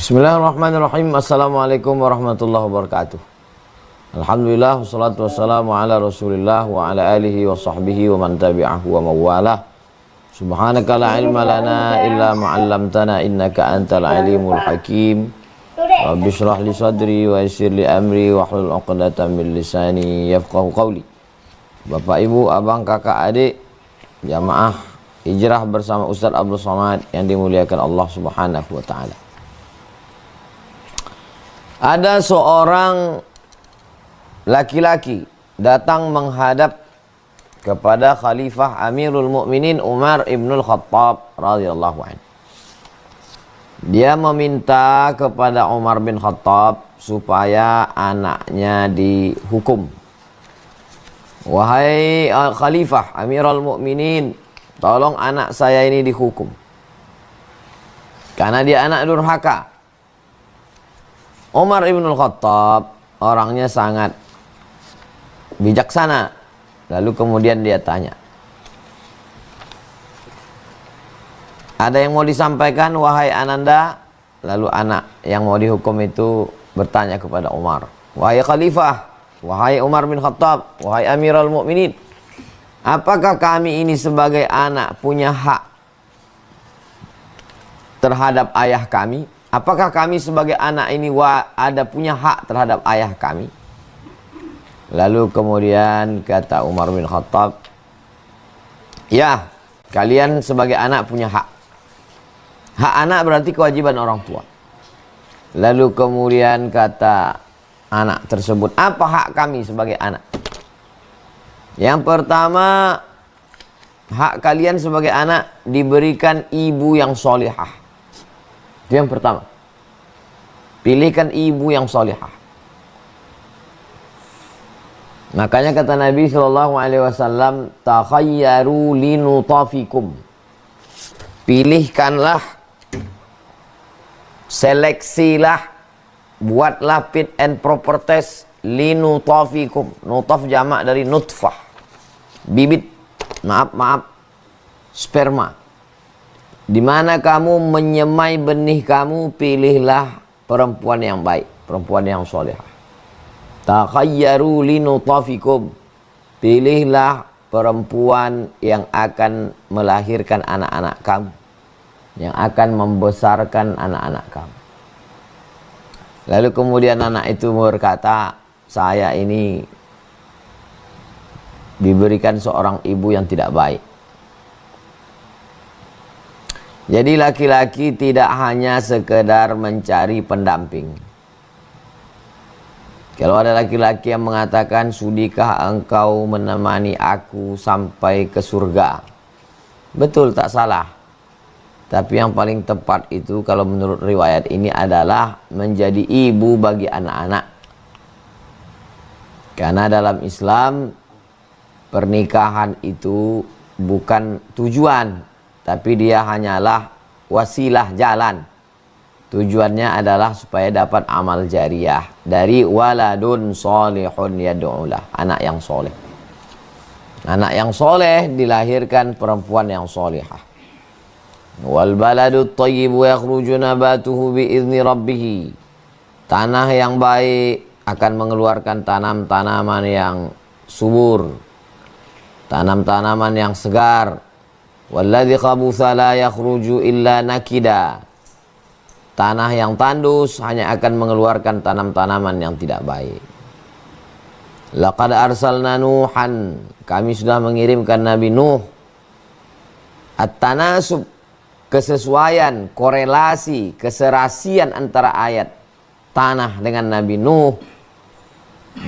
Bismillahirrahmanirrahim. Assalamualaikum warahmatullahi wabarakatuh. Alhamdulillah, wassalatu wassalamu ala rasulillah wa ala alihi wa sahbihi wa man tabi'ahu wa mawalah. Subhanaka la ilma lana illa ma'allamtana innaka antal alimul hakim. Rabbi shrah li sadri wa yassir li amri wa hlul 'uqdatam min lisani yafqahu qawli. Bapak, Ibu, abang, kakak, adik, jamaah hijrah bersama Ustaz Abdul Somad yang dimuliakan Allah Subhanahu wa taala. Ada seorang laki-laki datang menghadap kepada Khalifah Amirul Mukminin Umar ibnul Khattab radhiyallahu anhu. Dia meminta kepada Umar bin Khattab supaya anaknya dihukum. Wahai Khalifah Amirul Mukminin, tolong anak saya ini dihukum karena dia anak durhaka. Umar ibnul Khattab orangnya sangat bijaksana. Lalu kemudian dia tanya, ada yang mau disampaikan wahai Ananda? Lalu anak yang mau dihukum itu bertanya kepada Umar, wahai Khalifah, wahai Umar bin Khattab, wahai Amirul Mukminin, apakah kami ini sebagai anak punya hak terhadap ayah kami? Apakah kami sebagai anak ini punya hak terhadap ayah kami? Lalu kemudian kata Umar bin Khattab, ya, kalian sebagai anak punya hak. Hak anak berarti kewajiban orang tua. Lalu kemudian kata anak tersebut, apa hak kami sebagai anak? Yang pertama, hak kalian sebagai anak diberikan ibu yang solihah. Itu yang pertama. Pilihkan ibu yang solihah. Makanya kata Nabi SAW, takhayyaru linutafikum. Pilihkanlah, seleksilah, buatlah fit and proper test linutafikum. Nutaf jamak dari nutfah, bibit, sperma. Di mana kamu menyemai benih kamu, pilihlah perempuan yang baik, perempuan yang solehah. Takhayyaru linutafikum. Pilihlah perempuan yang akan melahirkan anak-anak kamu, yang akan membesarkan anak-anak kamu. Lalu kemudian anak itu berkata, saya ini diberikan seorang ibu yang tidak baik. Jadi laki-laki tidak hanya sekedar mencari pendamping. Kalau ada laki-laki yang mengatakan, sudikah engkau menemani aku sampai ke surga? Betul, tak salah. Tapi yang paling tepat itu kalau menurut riwayat ini adalah menjadi ibu bagi anak-anak. Karena dalam Islam pernikahan itu bukan tujuan, tapi dia hanyalah wasilah, jalan. Tujuannya adalah supaya dapat amal jariah dari waladun solihun yad'ulah, anak yang soleh. Anak yang soleh dilahirkan perempuan yang solihah. Wal baladut thayyibu yakhruju nabatuhu biizni rabbih. Tanah yang baik akan mengeluarkan tanam-tanaman yang subur, tanam-tanaman yang segar. Walladzi khabutha la yakhruju illa nakida. Tanah yang tandus hanya akan mengeluarkan tanam-tanaman yang tidak baik. Laqad arsalna Nuhan. Kami sudah mengirimkan Nabi Nuh. At-tanasub, kesesuaian, korelasi, keserasian antara ayat tanah dengan Nabi Nuh,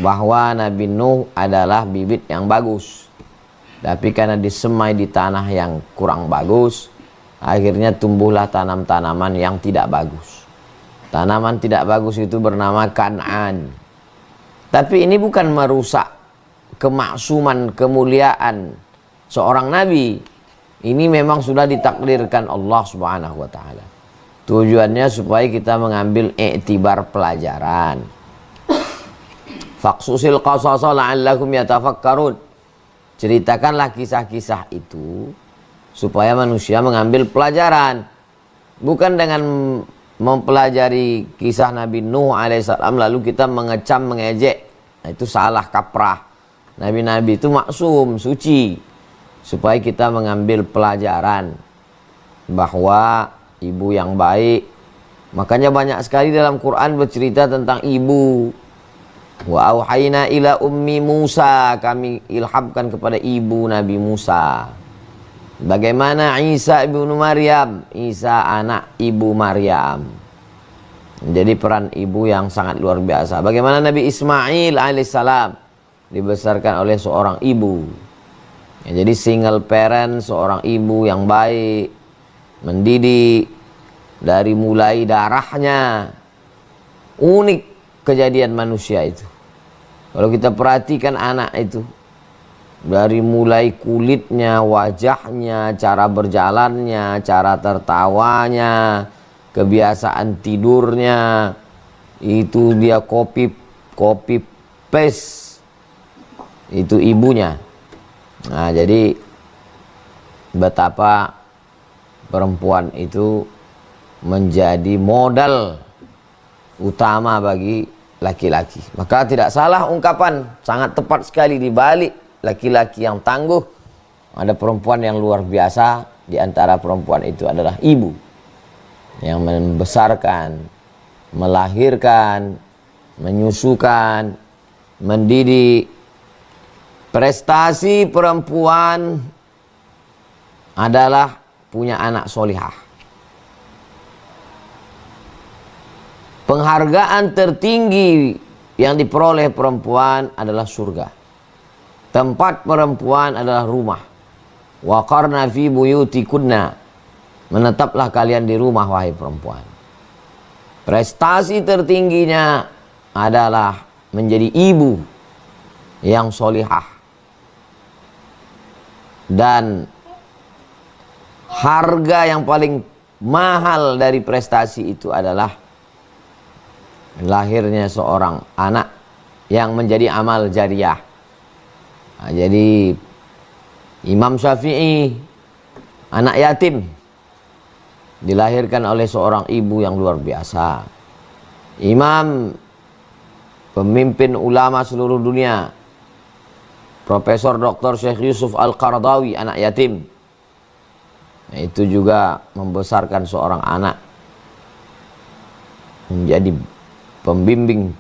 bahwa Nabi Nuh adalah bibit yang bagus. Tapi karena disemai di tanah yang kurang bagus, akhirnya tumbuhlah tanam-tanaman yang tidak bagus. Tanaman tidak bagus itu bernama Kan'an. Tapi ini bukan merusak kemaksuman, kemuliaan seorang nabi. Ini memang sudah ditakdirkan Allah Subhanahu wa taala. Tujuannya supaya kita mengambil iktibar pelajaran. Faqsusil qasasa la'allakum yatafakkarun. Ceritakanlah kisah-kisah itu supaya manusia mengambil pelajaran. Bukan dengan mempelajari kisah Nabi Nuh alaihissalam lalu kita mengecam, mengejek, nah, itu salah kaprah. Nabi-nabi itu maksum, suci, supaya kita mengambil pelajaran bahwa ibu yang baik. Makanya banyak sekali dalam Quran bercerita tentang ibu. Wa auhayna ila ummi Musa, kami ilhamkan kepada ibu Nabi Musa. Bagaimana Isa ibnu Maryam, Isa anak ibu Maryam. Jadi peran ibu yang sangat luar biasa. Bagaimana Nabi Ismail alaihissalam dibesarkan oleh seorang ibu. Ya, jadi single parent, seorang ibu yang baik, mendidik dari mulai darahnya. Unik kejadian manusia itu. Kalau kita perhatikan anak itu, dari mulai kulitnya, wajahnya, cara berjalannya, cara tertawanya, kebiasaan tidurnya, itu dia copy paste itu ibunya. Nah, jadi betapa perempuan itu menjadi modal utama bagi laki-laki. Maka tidak salah ungkapan, sangat tepat sekali, di balik laki-laki yang tangguh ada perempuan yang luar biasa. Di antara perempuan itu adalah ibu yang membesarkan, melahirkan, menyusukan, mendidik. Prestasi perempuan adalah punya anak solihah. Penghargaan tertinggi yang diperoleh perempuan adalah surga. Tempat perempuan adalah rumah. Waqarna fi buyutikunna, menetaplah kalian di rumah wahai perempuan. Prestasi tertingginya adalah menjadi ibu yang solihah. Dan harga yang paling mahal dari prestasi itu adalah lahirnya seorang anak yang menjadi amal jariah. Nah, jadi Imam Syafi'i, anak yatim, dilahirkan oleh seorang ibu yang luar biasa. Imam, pemimpin ulama seluruh dunia, Profesor Dr. Syekh Yusuf Al-Qaradawi, anak yatim. Nah, itu juga membesarkan seorang anak menjadi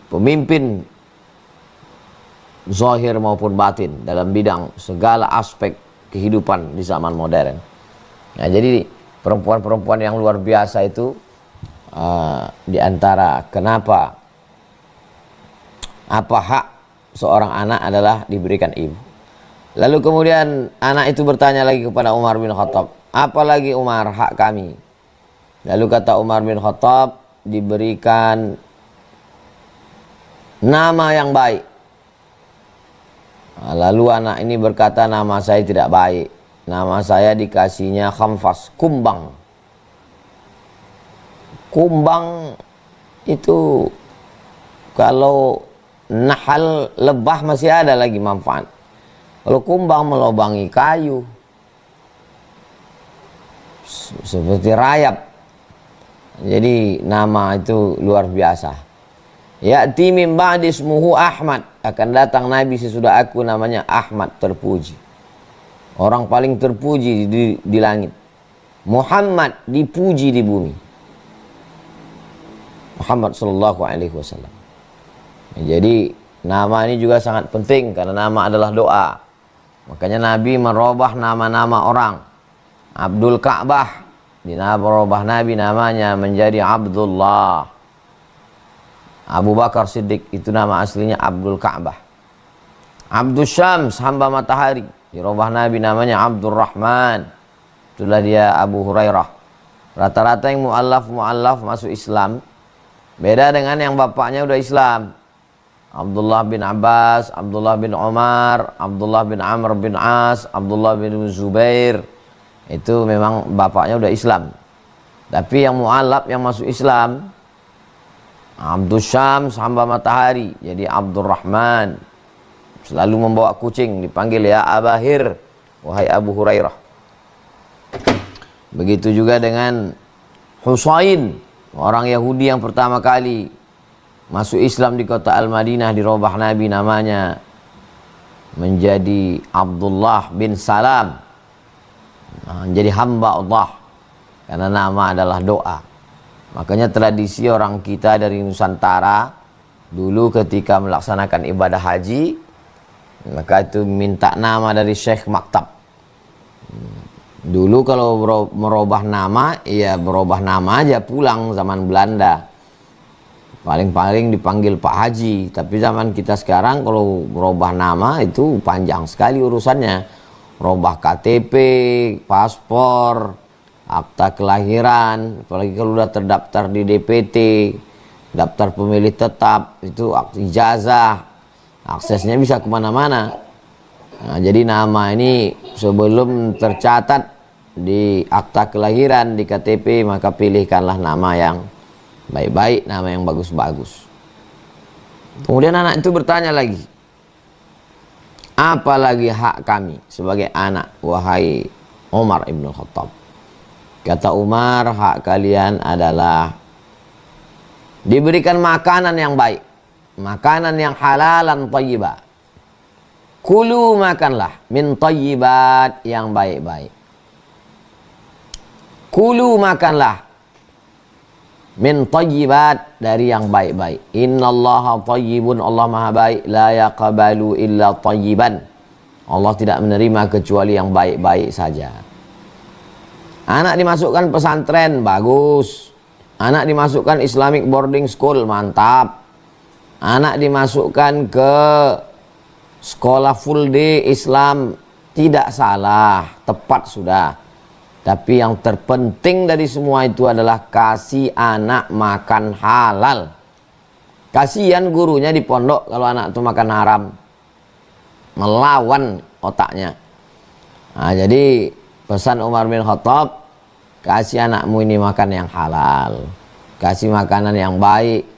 pemimpin zahir maupun batin dalam bidang segala aspek kehidupan di zaman modern. Nah, jadi perempuan-perempuan yang luar biasa itu di antara kenapa apa hak seorang anak adalah diberikan ibu. Lalu kemudian anak itu bertanya lagi kepada Umar bin Khattab, apa lagi Umar hak kami? Lalu kata Umar bin Khattab, diberikan nama yang baik. Lalu anak ini berkata, nama saya tidak baik, nama saya dikasihnya khamfas, kumbang. Kumbang itu kalau nahal, lebah masih ada lagi manfaat. Kalau kumbang melobangi kayu, seperti rayap. Jadi nama itu luar biasa. Ya'ti min ba'di ismuhu Ahmad, akan datang nabi sesudah aku namanya Ahmad, terpuji. Orang paling terpuji di langit. Muhammad dipuji di bumi. Muhammad sallallahu alaihi wasallam. Jadi nama ini juga sangat penting karena nama adalah doa. Makanya Nabi merubah nama-nama orang. Abdul Ka'bah, merubah Nabi namanya menjadi Abdullah. Abu Bakar Siddiq itu nama aslinya Abdul Ka'bah. Abdul Syams, hamba matahari, dirubah Nabi namanya Abdul Rahman. Itulah dia Abu Hurairah. Rata-rata yang mu'allaf masuk Islam. Beda dengan yang bapaknya udah Islam. Abdullah bin Abbas, Abdullah bin Umar, Abdullah bin Amr bin As, Abdullah bin Zubair. Itu memang bapaknya udah Islam. Tapi yang mu'allaf yang masuk Islam, Abdul Syams, hamba matahari, jadi Abdul Rahman. Selalu membawa kucing, dipanggil ya Abahir, wahai Abu Hurairah. Begitu juga dengan Husain, Orang Yahudi yang pertama kali masuk Islam di kota Al-Madinah, dirubah Nabi namanya menjadi Abdullah bin Salam, menjadi hamba Allah, karena nama adalah doa. Makanya tradisi orang kita dari Nusantara dulu ketika melaksanakan ibadah haji, maka itu minta nama dari Syekh Maktab. Dulu kalau merubah nama, ya berubah nama aja pulang zaman Belanda. Paling-paling dipanggil Pak Haji. Tapi zaman kita sekarang kalau merubah nama itu panjang sekali urusannya. Merubah KTP, paspor, akta kelahiran, apalagi kalau udah terdaftar di DPT, daftar pemilih tetap, itu ijazah, aksesnya bisa kemana-mana. Nah, jadi nama ini sebelum tercatat di akta kelahiran, di KTP, maka pilihkanlah nama yang baik-baik, nama yang bagus-bagus. Kemudian anak itu bertanya lagi, apa lagi hak kami sebagai anak, wahai Umar ibn Khattab? Kata Umar, hak kalian adalah diberikan makanan yang baik, makanan yang halalan thayyibah. Kulu, makanlah, min thayyibat, yang baik-baik. Kulu, makanlah, min thayyibat, dari yang baik-baik. Innallaha thayyibun, Allah maha baik. La yaqbalu illa thayyiban, Allah tidak menerima kecuali yang baik-baik saja. Anak dimasukkan pesantren, bagus. Anak dimasukkan Islamic boarding school, mantap. Anak dimasukkan ke sekolah full day Islam, tidak salah, tepat sudah. Tapi yang terpenting dari semua itu adalah kasih anak makan halal. Kasihan gurunya di pondok kalau anak itu makan haram, melawan otaknya. Nah, jadi pesan Umar bin Khattab, kasih anakmu ini makan yang halal, kasih makanan yang baik.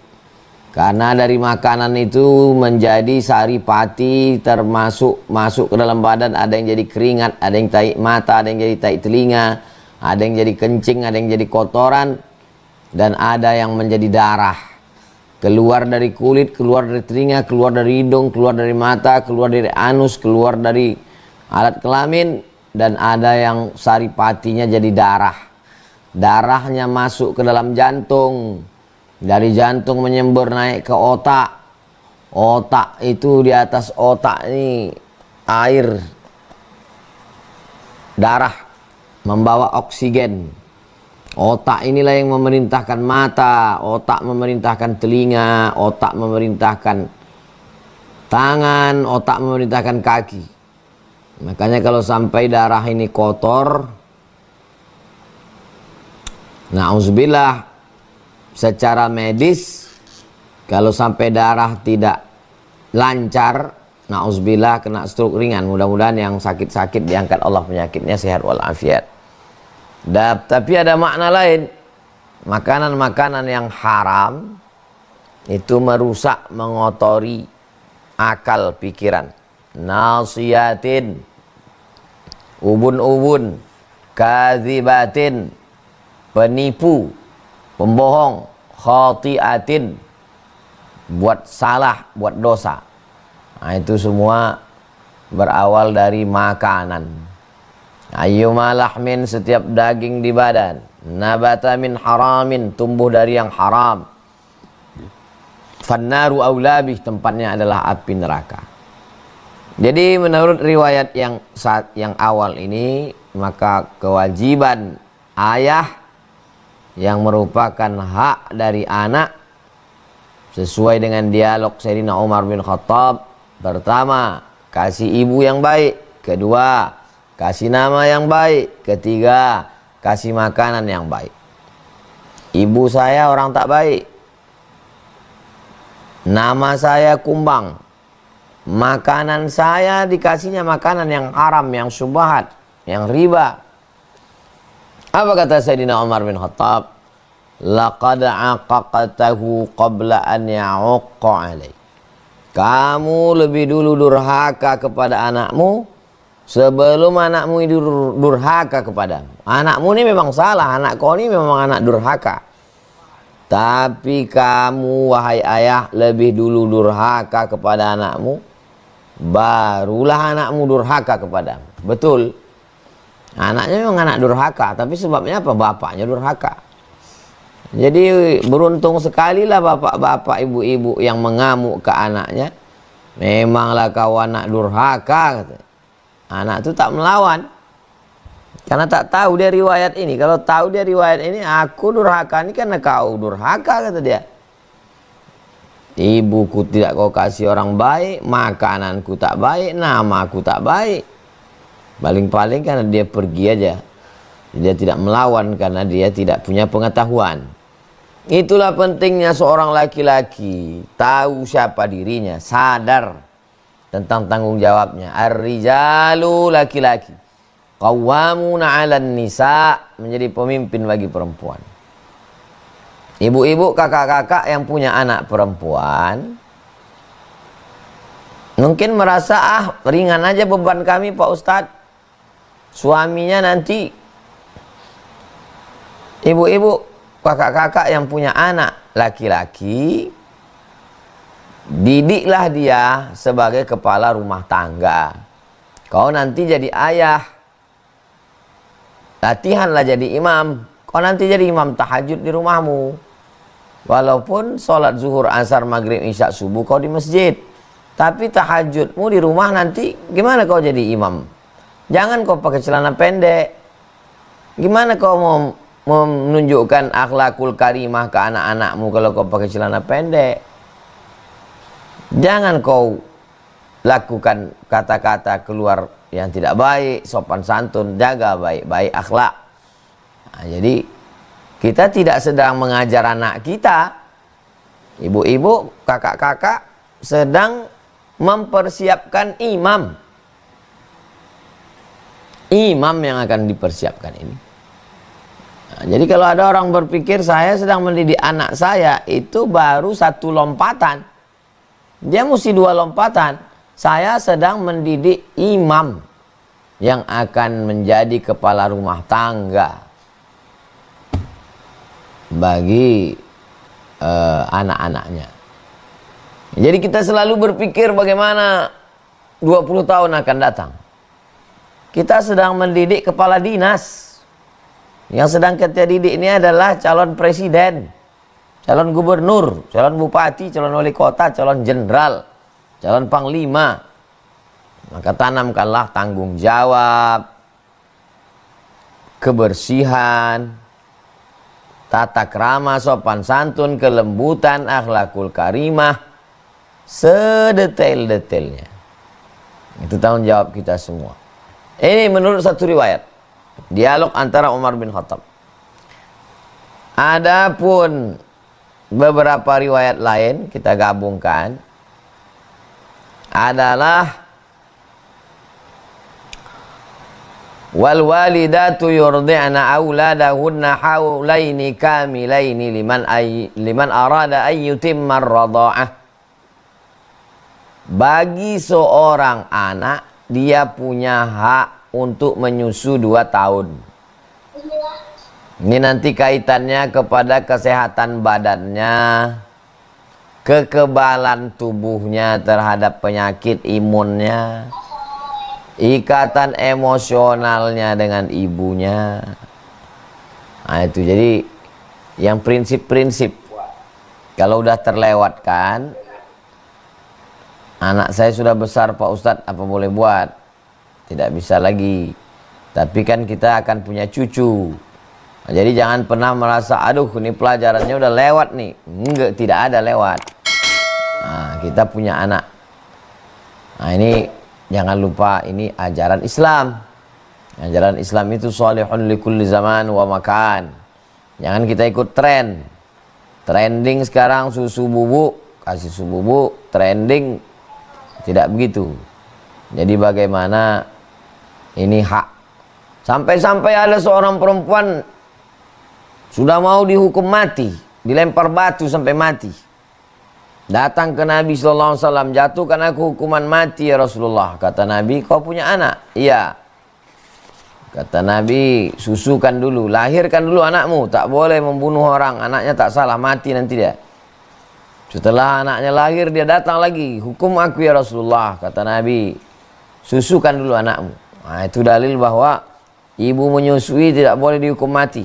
Karena dari makanan itu menjadi saripati, termasuk masuk ke dalam badan, ada yang jadi keringat, ada yang tahi mata, ada yang jadi tahi telinga, ada yang jadi kencing, ada yang jadi kotoran, dan ada yang menjadi darah. Keluar dari kulit, keluar dari telinga, keluar dari hidung, keluar dari mata, keluar dari anus, keluar dari alat kelamin, dan ada yang saripatinya jadi darah. Darahnya masuk ke dalam jantung. Dari jantung menyembur naik ke otak. Otak itu, di atas otak ini air, darah membawa oksigen. Otak inilah yang memerintahkan mata, otak memerintahkan telinga, otak memerintahkan tangan, otak memerintahkan kaki. Makanya kalau sampai darah ini kotor, na'udzubillah, secara medis, kalau sampai darah tidak lancar, na'udzubillah, kena stroke ringan. Mudah-mudahan yang sakit-sakit diangkat Allah penyakitnya, sehat walafiat. Tapi ada makna lain. Makanan-makanan yang haram itu merusak, mengotori akal pikiran. Nasiyatin, ubun-ubun, kadzibatin, penipu, pembohong, khati'atin, buat salah, buat dosa. Nah, itu semua berawal dari makanan. Ayyuma lahmin, setiap daging di badan, nabata min haramin, tumbuh dari yang haram, fannaru aulabih, tempatnya adalah api neraka. Jadi menurut riwayat yang awal ini, maka kewajiban ayah yang merupakan hak dari anak sesuai dengan dialog Sayyidina Umar bin Khattab. Pertama, kasih ibu yang baik. Kedua, kasih nama yang baik. Ketiga, kasih makanan yang baik. Ibu saya orang tak baik, nama saya kumbang, makanan saya dikasihnya makanan yang haram, yang syubhat, yang riba. Apa kata Sayyidina Umar bin Khattab? Laqad aqaqtahu qabla an ya'uqqa alaih. Kamu lebih dulu durhaka kepada anakmu sebelum anakmu durhaka kepadamu. Anakmu ini memang salah, anak kau ini memang anak durhaka. Tapi kamu wahai ayah lebih dulu durhaka kepada anakmu, barulah anakmu durhaka kepadamu. Betul, anaknya memang anak durhaka, tapi sebabnya apa? Bapaknya durhaka. Jadi beruntung sekali lah bapak-bapak, ibu-ibu yang mengamuk ke anaknya. Memanglah kau anak durhaka, kata. Anak itu tak melawan, karena tak tahu dia riwayat ini. Kalau tahu dia riwayat ini, aku durhaka ini karena kau durhaka, kata dia. Ibuku tidak kau kasih orang baik, makananku tak baik, namaku tak baik. Paling-paling karena dia pergi aja. Dia tidak melawan karena dia tidak punya pengetahuan. Itulah pentingnya seorang laki-laki tahu siapa dirinya, sadar tentang tanggung jawabnya. Ar-rijalu, laki-laki, qawwamuna 'alan nisa, menjadi pemimpin bagi perempuan. Ibu-ibu, kakak-kakak yang punya anak perempuan mungkin merasa ringan aja beban kami Pak Ustadz. Suaminya nanti. Ibu-ibu, kakak-kakak yang punya anak laki-laki, didiklah dia sebagai kepala rumah tangga. Kau nanti jadi ayah, latihanlah jadi imam. Kau nanti jadi imam tahajud di rumahmu. Walaupun sholat zuhur, asar, maghrib, isya, subuh kau di masjid, tapi tahajudmu di rumah nanti gimana kau jadi imam? Jangan kau pakai celana pendek. Gimana kau mau menunjukkan akhlakul karimah ke anak-anakmu kalau kau pakai celana pendek? Jangan kau lakukan kata-kata keluar yang tidak baik, sopan santun, jaga baik-baik akhlak. Nah, jadi kita tidak sedang mengajar anak kita. Ibu-ibu, kakak-kakak sedang mempersiapkan imam. Imam yang akan dipersiapkan ini. Nah, jadi kalau ada orang berpikir saya sedang mendidik anak saya, itu baru satu lompatan. Dia mesti dua lompatan. Saya sedang mendidik imam yang akan menjadi kepala rumah tangga bagi anak-anaknya. Jadi kita selalu berpikir bagaimana 20 tahun akan datang. Kita sedang mendidik kepala dinas. Yang sedang kita didik ini adalah calon presiden, calon gubernur, calon bupati, calon wali kota, calon jenderal, calon panglima. Maka tanamkanlah tanggung jawab, kebersihan, tata krama, sopan santun, kelembutan, akhlakul karimah, sedetail-detailnya. Itu tanggung jawab kita semua. Ini menurut satu riwayat, dialog antara Umar bin Khattab. Adapun beberapa riwayat lain kita gabungkan adalah wal walidatu yurdi'na auladahunna haulaini kamilaini liman arada an yutimma ar-radha'ah. Bagi seorang anak, dia punya hak untuk menyusu 2 tahun. Ini nanti kaitannya kepada kesehatan badannya, kekebalan tubuhnya terhadap penyakit imunnya, ikatan emosionalnya dengan ibunya. Nah itu jadi yang prinsip-prinsip. Kalau udah terlewatkan, anak saya sudah besar Pak Ustadz, apa boleh buat? Tidak bisa lagi. Tapi kan kita akan punya cucu. Nah, jadi jangan pernah merasa, aduh ini pelajarannya udah lewat nih. Enggak, tidak ada lewat. Nah, kita punya anak. Nah ini jangan lupa, ini ajaran Islam. Ajaran Islam itu sholihun likulli zaman wa makan. Jangan kita ikut tren. Trending sekarang susu bubuk, kasih susu bubuk, trending. Tidak begitu. Jadi bagaimana ini hak. Sampai-sampai ada seorang perempuan sudah mau dihukum mati, dilempar batu sampai mati. Datang ke Nabi SAW, jatuhkan aku hukuman mati ya Rasulullah. Kata Nabi, kau punya anak? Iya. Kata Nabi, susukan dulu, lahirkan dulu anakmu, tak boleh membunuh orang, anaknya tak salah, mati nanti dia. Setelah anaknya lahir, dia datang lagi, hukum aku ya Rasulullah. Kata Nabi, susukan dulu anakmu. Nah, itu dalil bahwa ibu menyusui tidak boleh dihukum mati,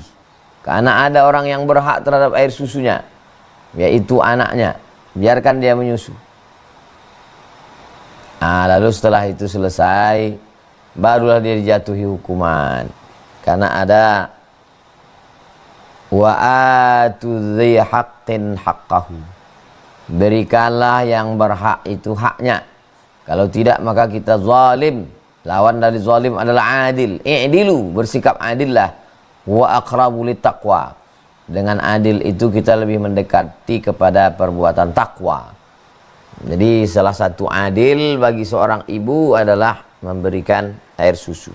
karena ada orang yang berhak terhadap air susunya, yaitu anaknya. Biarkan dia menyusu. Nah, lalu setelah itu selesai, barulah dia dijatuhi hukuman, karena ada wa atu dzi haqqin haqqahu, berikanlah yang berhak itu haknya, kalau tidak maka kita zalim. Lawan dari zalim adalah adil. I'dilu, bersikap adillah. Wa aqrabu littaqwa, dengan adil itu kita lebih mendekati kepada perbuatan takwa. Jadi salah satu adil bagi seorang ibu adalah memberikan air susu.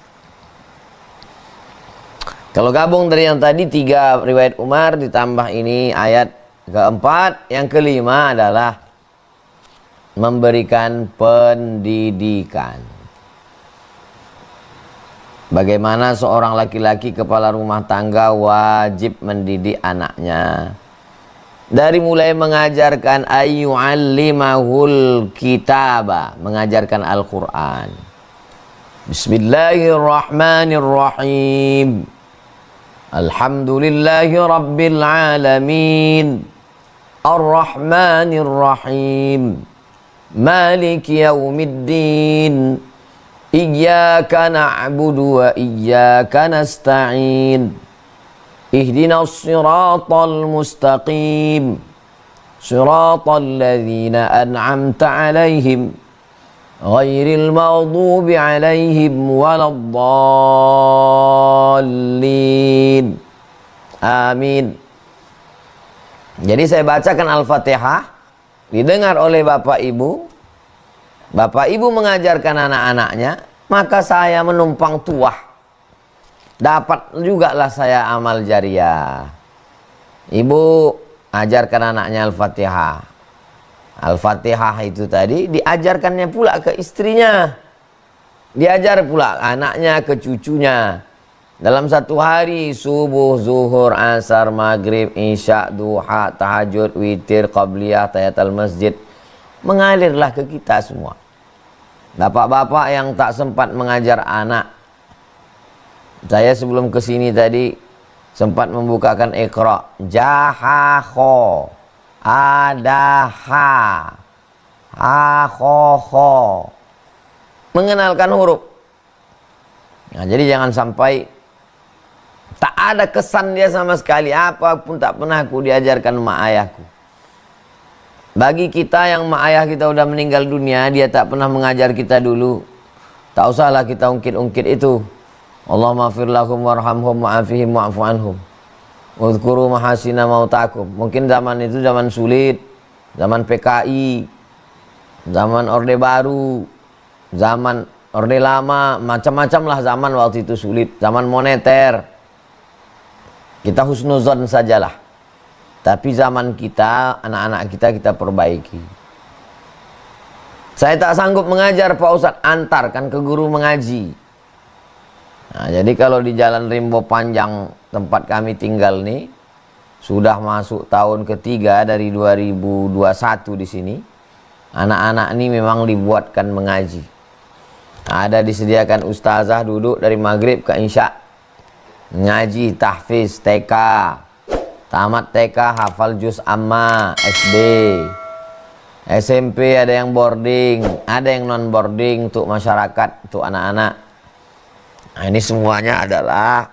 Kalau gabung dari yang tadi 3 riwayat Umar ditambah ini ayat keempat, yang kelima adalah memberikan pendidikan. Bagaimana seorang laki-laki kepala rumah tangga wajib mendidik anaknya. Dari mulai mengajarkan ayyu'allimahul kitaba, mengajarkan Al-Quran. Bismillahirrahmanirrahim. Alhamdulillahi rabbil alamin. Ar-Rahmanirrahim. Maliki yaumiddin. Iyyaka na'budu wa iyyaka nasta'in. Ihdinas siratal mustaqim. Siratal ladzina an'amta 'alaihim ghairil maghdubi 'alaihim waladdallin. Amin. Jadi saya bacakan Al-Fatihah, didengar oleh Bapak Ibu. Bapak Ibu mengajarkan anak-anaknya, maka saya menumpang tuah. Dapat juga lah saya amal jariah. Ibu ajarkan anaknya Al-Fatihah. Al-Fatihah itu tadi diajarkannya pula ke istrinya. Diajar pula anaknya ke cucunya. Dalam satu hari, subuh, zuhur, asar, maghrib, isya, duha, tahajud, witir, qabliyah, tahiyatul masjid. Mengalirlah ke kita semua. Bapak-bapak yang tak sempat mengajar anak, saya sebelum kesini tadi sempat membukakan Iqra, jahakho, adaha, akhoho, mengenalkan huruf. Nah, jadi jangan sampai tak ada kesan dia sama sekali, apapun tak pernah aku diajarkan mak ayahku. Bagi kita yang mak ayah kita udah meninggal dunia, dia tak pernah mengajar kita dulu, tak usahlah kita ungkit-ungkit itu. Allahumma fir lahum warhamhum wa'afihim wa'fu anhum udhkuru mahasina mautakum. Mungkin zaman itu zaman sulit, zaman PKI, zaman Orde Baru, zaman Orde Lama, macam-macam lah zaman waktu itu sulit, zaman moneter. Kita husnuzon sajalah. Tapi zaman kita, anak-anak kita perbaiki. Saya tak sanggup mengajar Pak Ustadz, antarkan ke guru mengaji. Nah, jadi kalau di Jalan Rimbo Panjang tempat kami tinggal nih, sudah masuk tahun ketiga dari 2021 di sini. Anak-anak ini memang dibuatkan mengaji. Nah, ada disediakan ustazah duduk dari maghrib ke isya, ngaji tahfiz TK. Tamat TK hafal juz amma, SD, SMP ada yang boarding, ada yang non boarding untuk masyarakat, untuk anak-anak. Nah, ini semuanya adalah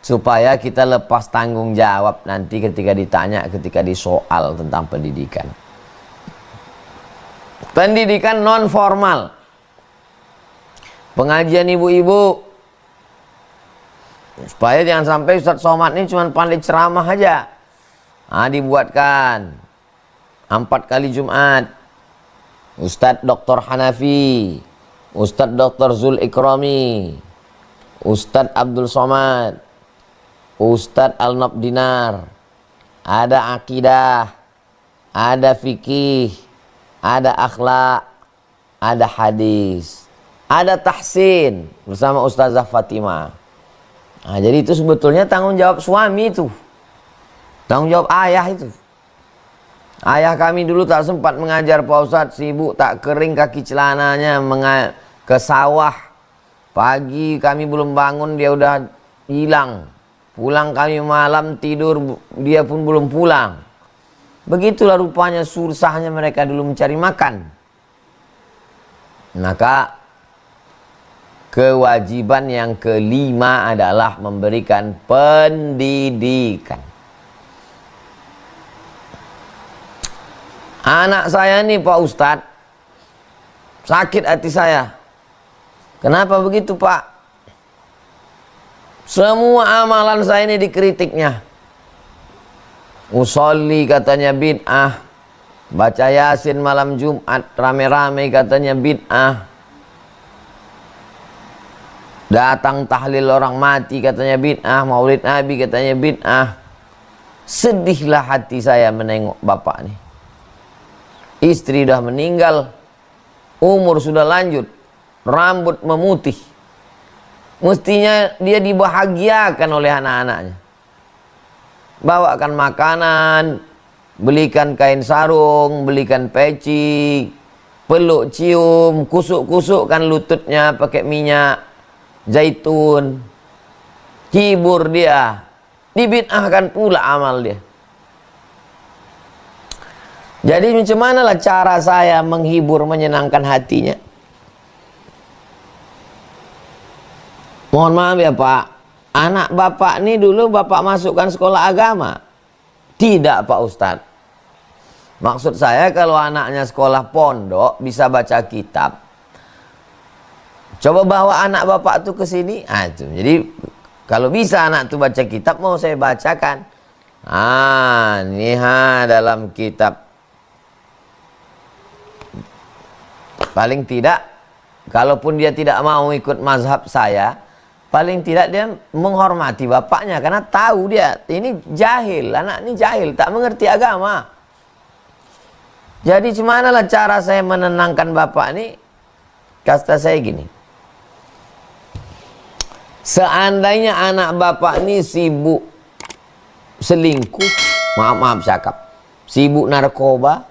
supaya kita lepas tanggung jawab nanti ketika ditanya, ketika disoal tentang pendidikan. Pendidikan non formal, pengajian ibu-ibu. Supaya jangan sampai Ustadz Somad ini cuma pandai ceramah aja. Nah, dibuatkan 4 kali Jumat. Ustadz Dr. Hanafi, Ustadz Dr. Zul Ikrami, Ustadz Abdul Somad, Ustadz Al-Nab Dinar. Ada akidah, ada fikih, ada akhlak, ada hadis, ada tahsin bersama Ustazah Fatimah. Nah, jadi itu sebetulnya tanggung jawab suami itu. Tanggung jawab ayah itu. Ayah kami dulu tak sempat mengajar Pak Ustadz, sibuk tak kering kaki celananya ke sawah. Pagi kami belum bangun dia udah hilang. Pulang kami malam tidur dia pun belum pulang. Begitulah rupanya susahnya mereka dulu mencari makan. Maka kewajiban yang kelima adalah memberikan pendidikan. Anak saya nih Pak Ustadz, sakit hati saya. Kenapa begitu Pak? Semua amalan saya ini dikritiknya. Usolli katanya bid'ah, baca Yasin malam Jumat rame-rame katanya bid'ah, datang tahlil orang mati katanya bid'ah, maulid Nabi katanya bid'ah. Sedihlah hati saya menengok bapak nih. Istri sudah meninggal, umur sudah lanjut, rambut memutih. Mestinya dia dibahagiakan oleh anak-anaknya. Bawakan makanan, belikan kain sarung, belikan peci, peluk cium, kusuk-kusukkan lututnya pakai minyak zaitun, hibur dia, dibid'ahkan pula amal dia. Jadi macam manalah cara saya menghibur, menyenangkan hatinya? Mohon maaf ya Pak, anak bapak ini dulu bapak masukkan sekolah agama? Tidak Pak Ustadz. Maksud saya kalau anaknya sekolah pondok bisa baca kitab, coba bawa anak bapak tuh ke sini. Jadi kalau bisa anak tuh baca kitab, mau saya bacakan. Ini dalam kitab. Paling tidak, kalaupun dia tidak mau ikut mazhab saya, paling tidak dia menghormati bapaknya, karena tahu dia ini jahil, anak ini jahil, tak mengerti agama. Jadi gimana cara saya menenangkan bapak ini? Kata saya gini, seandainya anak bapak ini sibuk selingkuh, maaf cakap, sibuk narkoba,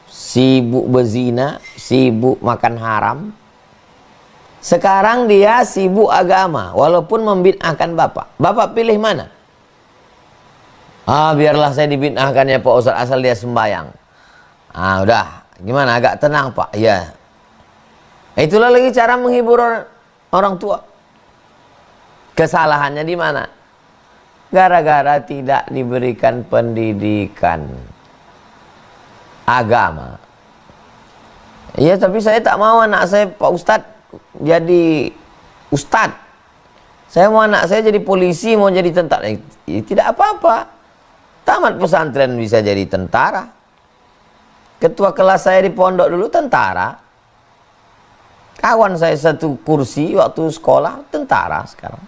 sibuk berzina, sibuk makan haram, sekarang dia sibuk agama, walaupun membid'ahkan bapak. Bapak pilih mana? Biarlah saya dibid'ahkan ya Pak Ustadz, asal dia sembayang. Udah, gimana? Agak tenang Pak. Ya, itulah lagi cara menghibur orang tua. Kesalahannya di mana? Gara-gara tidak diberikan pendidikan agama. Iya, tapi saya tak mau anak saya Pak Ustadz jadi ustadz. Saya mau anak saya jadi polisi, mau jadi tentara. Tidak apa-apa. Tamat pesantren bisa jadi tentara. Ketua kelas saya di pondok dulu tentara. Kawan saya satu kursi waktu sekolah tentara sekarang.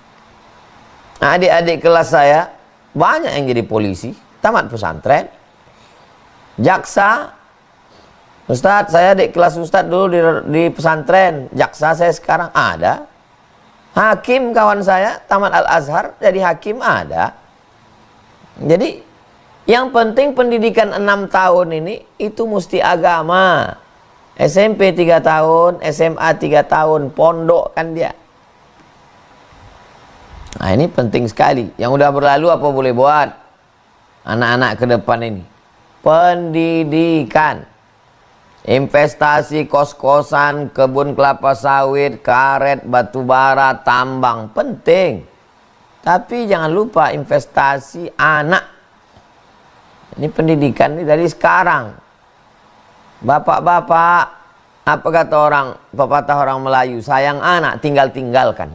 Adik-adik kelas saya banyak yang jadi polisi, tamat pesantren. Jaksa, Ustadz, saya adik kelas Ustadz dulu di pesantren. Jaksa saya sekarang ada. Hakim kawan saya tamat Al-Azhar jadi hakim ada. Jadi yang penting pendidikan 6 tahun ini itu mesti agama. SMP 3 tahun, SMA 3 tahun, pondok kan dia. Nah ini penting sekali. Yang udah berlalu apa boleh buat? Anak-anak ke depan ini. Pendidikan. Investasi kos-kosan, kebun kelapa sawit, karet, batu bara, tambang. Penting. Tapi jangan lupa investasi anak. Ini pendidikan ini dari sekarang. Bapak-bapak, apa kata orang, pepatah orang Melayu, sayang anak tinggal-tinggalkan.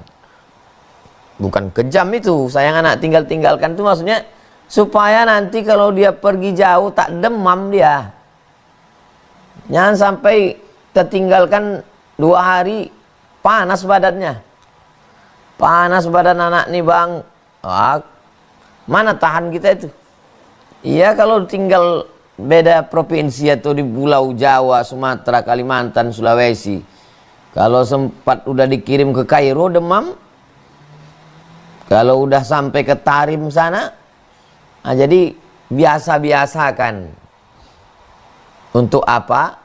Bukan kejam itu, sayang anak tinggal-tinggalkan itu maksudnya supaya nanti kalau dia pergi jauh tak demam dia. Jangan sampai tertinggalkan 2 hari panas badannya. Panas badan anak nih bang. Mana tahan kita itu? Iya kalau tinggal beda provinsi atau di Pulau Jawa, Sumatera, Kalimantan, Sulawesi. Kalau sempat udah dikirim ke Kairo demam, Kalau udah sampai ke Tarim sana, nah jadi biasa-biasakan. Untuk apa?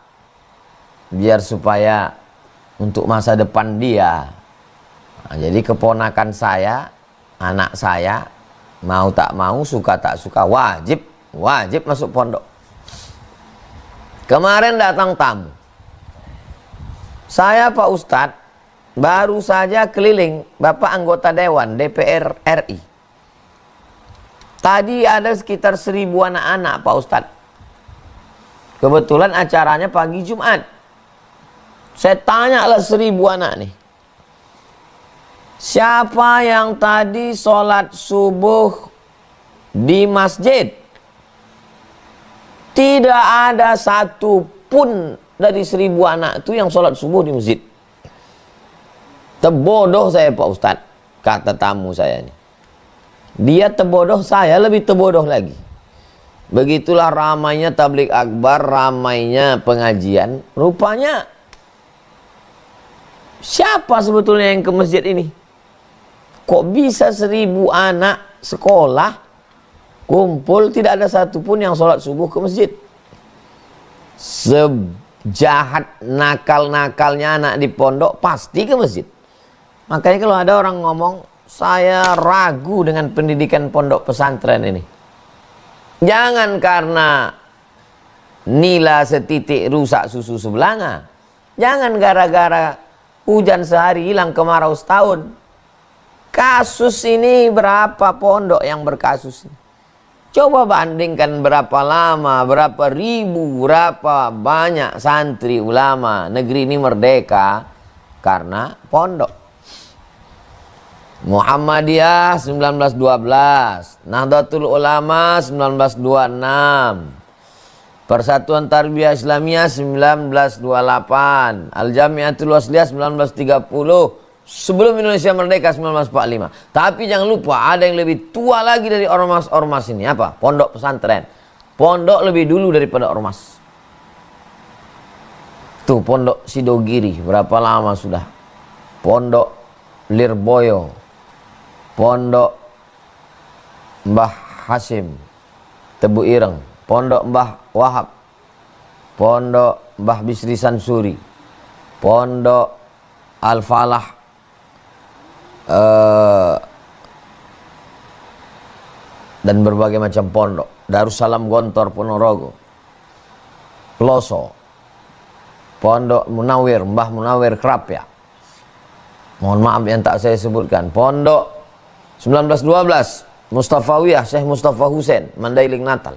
Biar supaya untuk masa depan dia. Nah, jadi keponakan saya, anak saya, mau tak mau, suka tak suka, wajib masuk pondok. Kemarin datang tamu. Saya Pak Ustadz baru saja keliling, Bapak anggota Dewan DPR RI. Tadi ada sekitar 1000 anak-anak Pak Ustadz. Kebetulan acaranya pagi Jumat. Saya tanya lah 1000 anak nih. Siapa yang tadi sholat subuh di masjid? Tidak ada satu pun dari 1000 anak itu yang sholat subuh di masjid. Terbodoh saya Pak Ustadz, kata tamu saya ini. Dia terbodoh, saya lebih terbodoh lagi. Begitulah ramainya tabligh akbar, ramainya pengajian. Rupanya siapa sebetulnya yang ke masjid ini? Kok bisa 1000 anak sekolah kumpul, tidak ada satupun yang sholat subuh ke masjid? Sejahat nakal-nakalnya anak di pondok pasti ke masjid. Makanya kalau ada orang ngomong, saya ragu dengan pendidikan pondok pesantren ini. Jangan karena nila setitik rusak susu sebelanga. Jangan gara-gara hujan sehari hilang kemarau setahun. Kasus ini berapa pondok yang berkasus? Coba bandingkan berapa lama, berapa ribu, berapa banyak santri ulama negeri ini merdeka karena pondok. Muhammadiyah 1912, Nahdlatul Ulama 1926, Persatuan Tarbiyah Islamiyah 1928, Al-Jamiatul Wasliyah 1930, sebelum Indonesia merdeka 1945. Tapi jangan lupa ada yang lebih tua lagi dari ormas-ormas ini. Apa? Pondok pesantren. Pondok lebih dulu daripada ormas. Tuh Pondok Sidogiri berapa lama sudah? Pondok Lirboyo, Pondok Mbah Hasim Tebu Ireng, Pondok Mbah Wahab, Pondok Mbah Bisri Sansuri, Pondok Al-Falah, dan berbagai macam pondok. Darussalam Gontor Ponorogo, Peloso, Pondok Munawir, Mbah Munawir Krapya. Mohon maaf yang tak saya sebutkan. Pondok 1912 Mustafawiyah Syekh Mustafa Husain Mandailing Natal.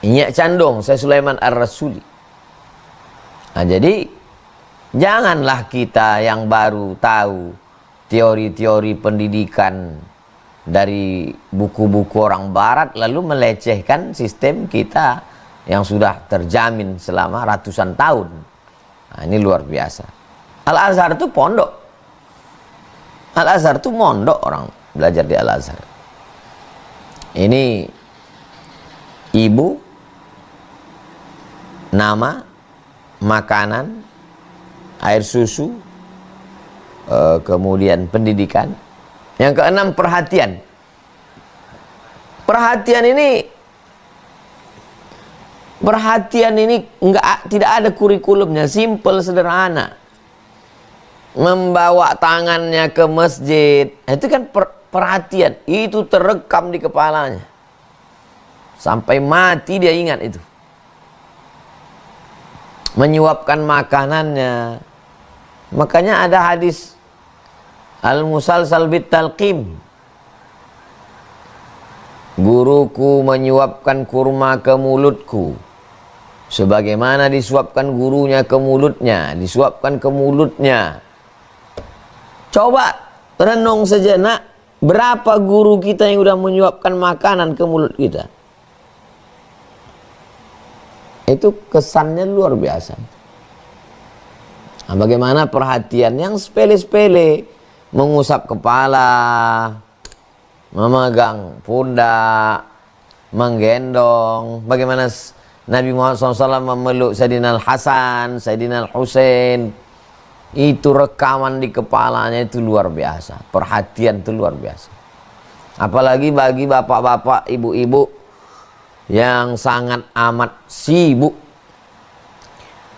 Inyak Candong Syekh Sulaiman Ar-Rasuli. Nah, jadi janganlah kita yang baru tahu teori-teori pendidikan dari buku-buku orang barat lalu melecehkan sistem kita yang sudah terjamin selama ratusan tahun. Nah, ini luar biasa. Al-Azhar itu pondok. Al-Azhar itu mondok, orang belajar di Al-Azhar. Ini ibu, nama, makanan, air susu, kemudian pendidikan. Yang keenam, perhatian. Perhatian ini tidak ada kurikulumnya, simple, sederhana. Membawa tangannya ke masjid, itu kan perhatian, itu terekam di kepalanya sampai mati, dia ingat itu. Menyuapkan makanannya, makanya ada hadis al-musalsal bit talqim, guruku menyuapkan kurma ke mulutku sebagaimana disuapkan gurunya ke mulutnya, disuapkan ke mulutnya. Coba renung sejenak, berapa guru kita yang udah menyuapkan makanan ke mulut kita? Itu kesannya luar biasa. Nah, bagaimana perhatian yang sepele-sepele, mengusap kepala, memegang pundak, menggendong. Bagaimana Nabi Muhammad SAW memeluk Sayyidina Al-Hasan, Sayyidina Al-Husain. Itu rekaman di kepalanya itu luar biasa. Perhatian itu luar biasa. Apalagi bagi bapak-bapak, ibu-ibu yang sangat amat sibuk.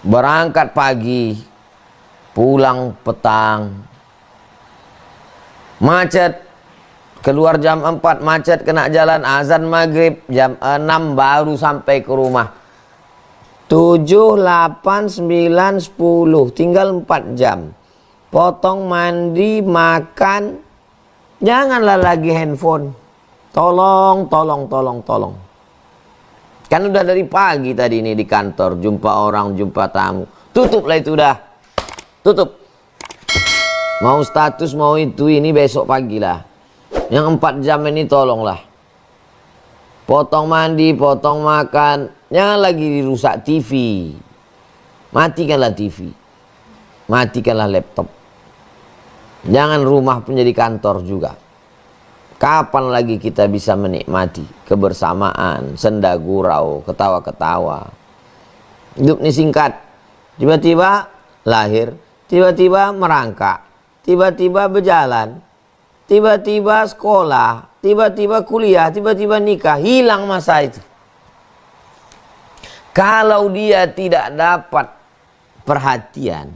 Berangkat pagi, pulang petang, macet, keluar jam 4, macet, kena jalan, azan maghrib, jam 6 baru sampai ke rumah. 7, 8, 9, 10, tinggal 4 jam. Potong, mandi, makan, janganlah lagi handphone. Tolong. Kan udah dari pagi tadi ini di kantor, jumpa orang, jumpa tamu. Tutuplah itu udah. Tutup. Mau status, mau itu, ini besok pagi lah. Yang 4 jam ini tolonglah. Potong mandi, potong makan. Jangan lagi dirusak TV. Matikanlah TV. Matikanlah laptop. Jangan rumah menjadi kantor juga. Kapan lagi kita bisa menikmati kebersamaan, senda gurau, ketawa-ketawa. Hidup ini singkat. Tiba-tiba lahir, tiba-tiba merangkak, tiba-tiba berjalan, tiba-tiba sekolah, tiba-tiba kuliah, tiba-tiba nikah. Hilang masa itu. Kalau dia tidak dapat perhatian,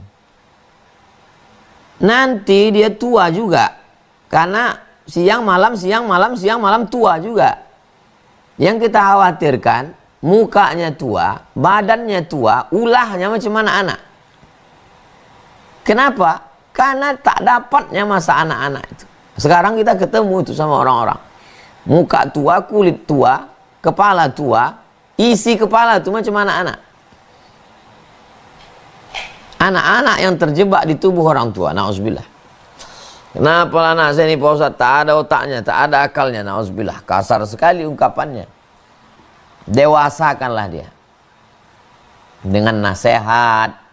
nanti dia tua juga. Karena siang malam tua juga. Yang kita khawatirkan, mukanya tua, badannya tua, ulahnya macam anak-anak. Kenapa? Karena tak dapatnya masa anak-anak itu. Sekarang kita ketemu itu sama orang-orang. Muka tua, kulit tua, kepala tua, isi kepala itu macam anak-anak. Anak-anak yang terjebak di tubuh orang tua, na'udzubillah. Kenapa anak saya ini Pak Ustaz? Tak ada otaknya, tak ada akalnya, na'udzubillah. Kasar sekali ungkapannya. Dewasakanlah dia. Dengan nasihat.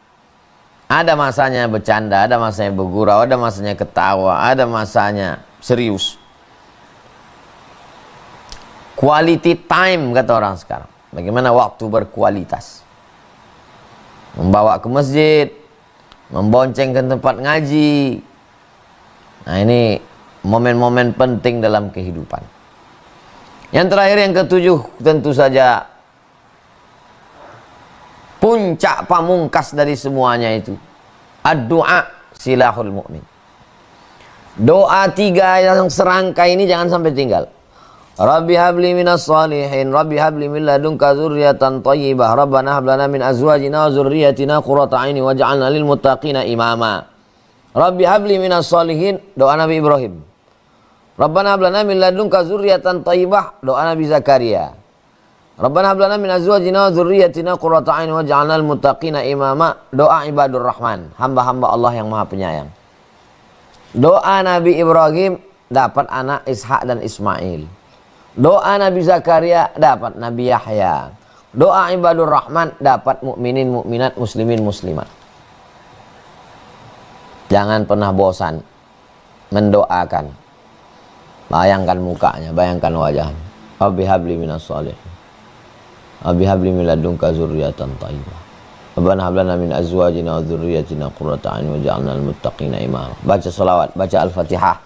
Ada masanya bercanda, ada masanya bergurau, ada masanya ketawa, ada masanya serius. Quality time kata orang sekarang. Bagaimana waktu berkualitas. Membawa ke masjid, membonceng ke tempat ngaji. Nah ini momen-momen penting dalam kehidupan. Yang terakhir, yang ketujuh, tentu saja puncak pamungkas dari semuanya itu ad-du'a silahul mu'min. Doa 3 yang serangkai ini jangan sampai tinggal. Rabbi habli minas salihin, Rabbi habli min ladunka dzurriatan thayyibah, Rabbana hab lana min azwajina wa dzurriyyatina qurrata a'yunin waj'alna lil muttaqina imama. Rabbi habli minas salihin, doa Nabi Ibrahim. Rabbana hab lana min ladunka dzurriatan thayyibah, doa Nabi Zakaria. Rabbana hab lana min azwajina wa dzurriyyatina qurrata a'yunin waj'alna lil muttaqina imama, doa ibadur rahman, hamba-hamba Allah yang Maha Penyayang. Doa Nabi Ibrahim dapat anak Ishak dan Ismail. Doa Nabi Zakaria dapat Nabi Yahya. Doa ibadur rahman dapat mukminin mukminat, muslimin muslimat. Jangan pernah bosan mendoakan. Bayangkan mukanya, bayangkan wajahnya. Rabbi habli minas shalihin, Rabbi habli min ladunka dzurriatan thayyibah, Rabbana hab lana min azwajina wa dzurriyyatina qurrata a'yun waj'alna lil muttaqina imama. Baca selawat, baca Al-Fatihah.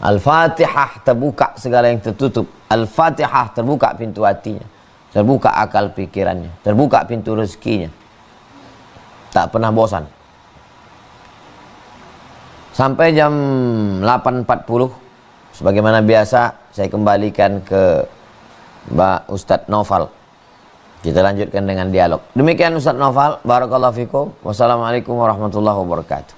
Al-Fatihah terbuka segala yang tertutup. Al-Fatihah terbuka pintu hatinya, terbuka akal pikirannya, terbuka pintu rezekinya. Tak pernah bosan. Sampai jam 8.40 sebagaimana biasa saya kembalikan ke Mbak Ustadz Noval. Kita lanjutkan dengan dialog. Demikian Ustadz Noval, barakallahu fikum. Wassalamualaikum warahmatullahi wabarakatuh.